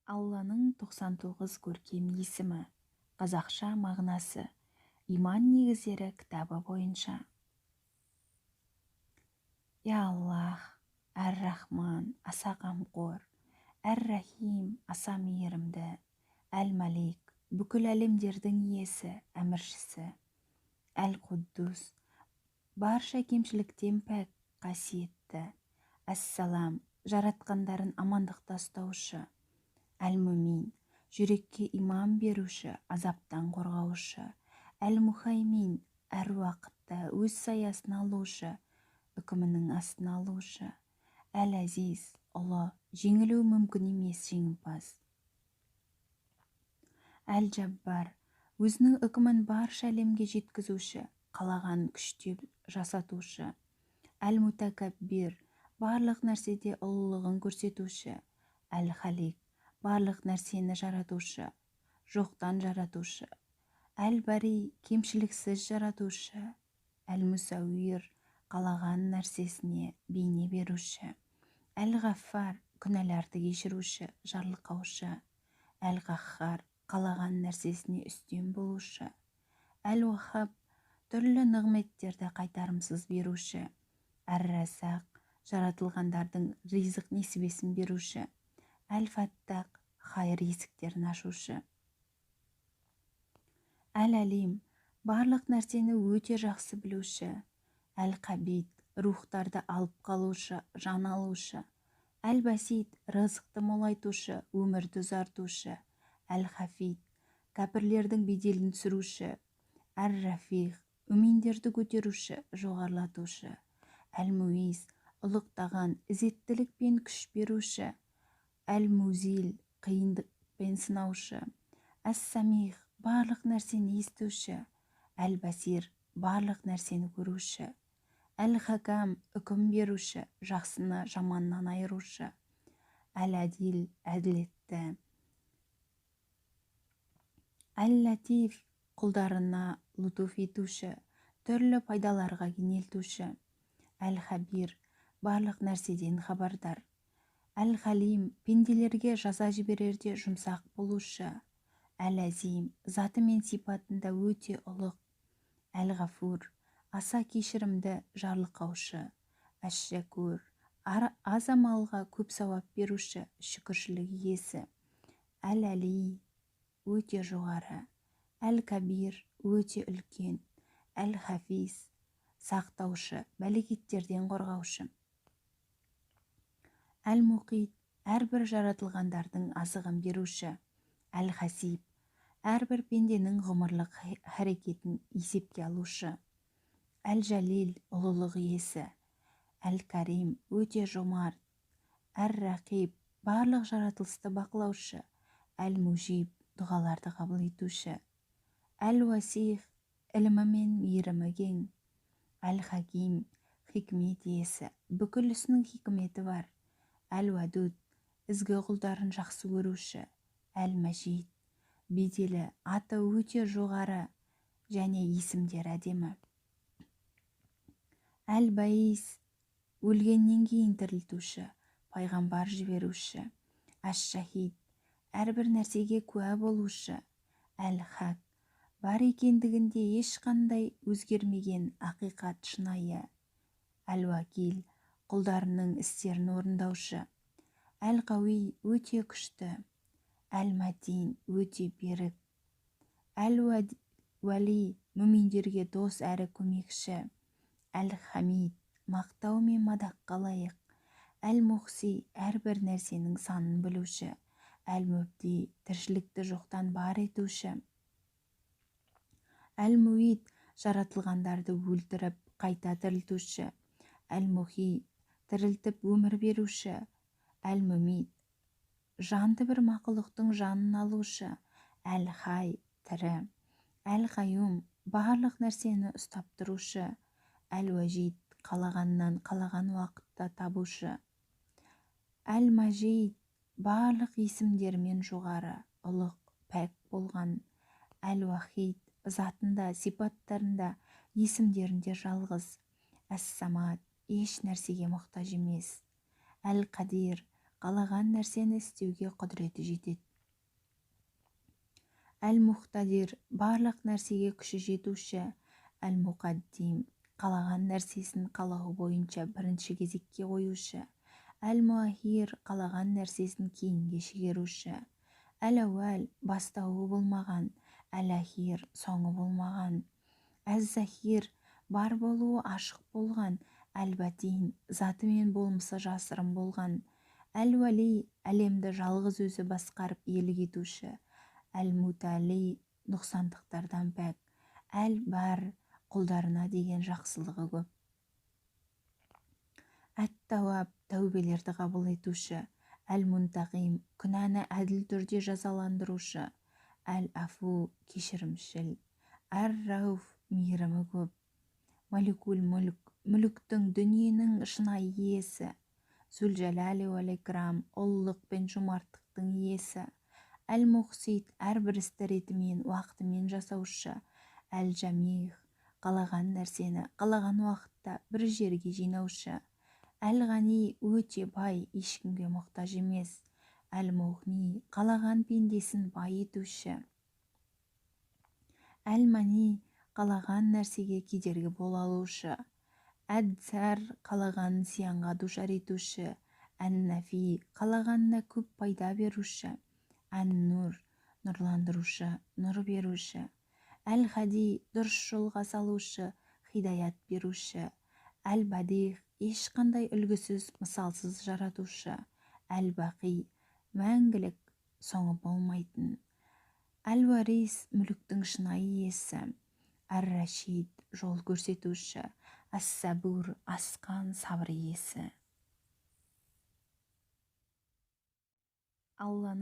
Алланың 99 көркем есімі, қазақша мағынасы, иман негіздері кітабы бойынша. Я Аллах, Әр-Рахман, аса қамқор, Әр-Рахим, аса мейірімді, Әл-Малик, бүкіл әлемдердің иесі, әміршісі, Әл-Құддус, барша кемшіліктен пәк, қасиетті, Әссалам, жаратқандарын амандықта ұстаушы, Әл-Мумин, жүрекке иман беруші, азаптан қорғаушы, Әл-Мухаймин, әр уақытта өз саясын алушы, үкімінің астын алушы, Әл-Азиз, ұлы, жеңілу мүмкін емес жеңімпаз. Әл-Джаббар, өзінің үкімін барша әлемге жеткізуші, қалаған күштеп жасатушы, Әл-Мутакаббир, барлық нәрседе ұлылығын көрсетуші, Әл-Халик, барлық нәрсені жаратушы, жоқтан жаратушы, Әл-Бари, кемшіліксіз жаратушы, Әл-Мусауир, қалаған нәрсесіне бейне беруші, Әл-Ғаффар, күнәларды кешіруші, жарылқаушы, Әл-Қаххар, қалаған нәрсесіне үстем болушы, Әл-Уаххаб, түрлі нығметтерді қайтарымсыз беруші, Әр-Разақ, жаратылғандардың ризық несібесін беруші, Әл-Фаттақ, хайыр есіктерін ашушы, Әл-Алим, барлық нәрсені өте жақсы білуші, Әл-Қабид, рухтарды алып қалушы, жан алушы, Әл-Басид, рызықты молайтушы, өмірді ұзартушы, Әл-Хафид, кәпірлердің беделін түсіруші, Әр-Рафиқ, өмендерді көтеруші, жоғарлатушы, Әл-Муиз, ұлықтаған, ізеттілік пен күш беруші, Әл-Музил, қиындықпен сынаушы, Әс-Самих, барлық нәрсені естуші, Әл-Басир, барлық нәрсені көруші, Әл-Хакам, үкім беруші, жақсыны жаманнан айырушы, Әл-Адил, әділетті, Әл-Латиф, құлдарына лұтуф етуші, түрлі пайдаларға кенелтуші, Әл-Хабир, барлық нәрседен хабардар, Әл-Халим, пенделерге жаза жіберерде жұмсақ болушы, Әл-Азим, заты мен сипатында өте ұлық, Әл-Ғафур, аса кешірімді, жарылқаушы, Әш-Шәкур, аз амалға көп сауап беруші, шүкіршілік иесі, Әл-Али, өте жоғары, Әл-Кабир, өте үлкен, Әл-Хафиз, сақтаушы, бәлекеттерден қорғаушы, Әл-Мұқит, әрбір жаратылғандардың азығын беруші, Әл-Хасиб, әрбір пенденің ғұмырлық харекетін есепке алушы, Әл-Жалил, ұлылық иесі, Әл-Карим, өте жомарт, Әр-Рақиб, барлық жаратылысты бақылаушы, Әл-Мужиб, дұғаларды қабыл етуші, Әл-Уасих, ілімі мен мейірімі кең, Әл-Хаким, хикмет иесі, бүкіл ісінің хикметі бар, Әл-Уадуд, ізгі құлдарын жақсы көруші, Әл-Мәжид, беделі, аты өте жоғары және есімдер әдемі, Әл-Баис, өлгеннен кейін тірілтуші, пайғамбар жіберуші, Әш-Шахид, әрбір нәрсеге куә болушы, Әл-Хак, бар екендігінде ешқандай өзгермеген ақиқат шынайы, Әл-Уакил, құлдарының істерін орындаушы, Әл-Қауи, өте күшті, Әл-Матин, өте берік, Әл-Уәли, мүминдерге дос әрі көмекші, Әл-Хамид, мақтау мен мадаққа лайық, Әл-Мұхси, әрбір нәрсенің санын білуші, Әл-Мүбди, тіршілікті жоқтан бар етуші, Әл-Муид, жаратылғандарды өлтіріп, қайта тірілтуші, Әл-Мұхи, тірілтіп өмір беруші, Әл-Мүмит, жанды бір мақұлықтың жанын алушы, Әл-Хай, тірі, Әл-Қайюм, барлық нәрсені ұстап тұрушы, Әл-Уажид, қалағаннан қалаған уақытта табушы, Әл-Мажид, барлық есімдермен жоғары, ұлық, пәк болған, Әл-Уахид, затында, сипаттарында, есімдерінде жалғыз, Әс-Самад, еш нәрсеге мұқтаж емес, Әл-Қадир, қалаған нәрсені істеуге құдіреті жетеді. Әл-Мұқтадир барлық нәрсеге күші жетуші. Әл-Мұқаддим қалаған нәрсесін қалауы бойынша бірінші кезекке қоюшы. Әл-Муахир қалаған нәрсесін кейінге шегеруші. Әл-Әуәл бастауы болмаған, Әл-Ахир соңы болмаған. Әз-Захир бар болуы ашық болған, Әл-Батин заты мен болмысы жасырын болған. Әл-Уәли әлемді жалғыз өзі басқарып иелік етуші. Әл-Мутәли нұқсандықтардан пәк. Әл-Бар құлдарына деген жақсылығы көп. Әт-Тауаб тәубелерді қабыл етуші. Әл-Мунтақим күнәні әділ түрде жазаландырушы. Әл-Афу кешірімшіл. Әр-Рауф мейірімі көп. Маликул мүлк мүліктің дүниенің шынайы иесі. Зүл-Жәләли уәл-Икрам ұлылық пен жомарттықтың иесі. Әл-Мұқсит әрбір істі ретімен уақытымен жасаушы. Әл-Жамих қалаған нәрсені қалаған уақытта бір жерге жинаушы. Әл-Ғани өте бай, ешкімге мұқтаж емес. Әл-Мұғни қалаған пендесін бай етуші. Әл-Мани қалаған нәрсеге кедергі бола алушы. Әд-Зәр қалағанын зиянға душар етуші. Ән-Нафи қалағанына көп пайда беруші. Ән-Нұр нұрландырушы, нұр беруші. Әл-Хади дұрыс жолға салушы, хидаят беруші. Әл-Бадих ешқандай үлгісіз, мысалсыз жаратушы. Әл-Бақи мәңгілік, соңы болмайтын. Әл-Уарис мүліктің шынайы иесі. Әр-Рашид жол көрсетуші. Әс-Сабур асқан сабыр иесі. Алланың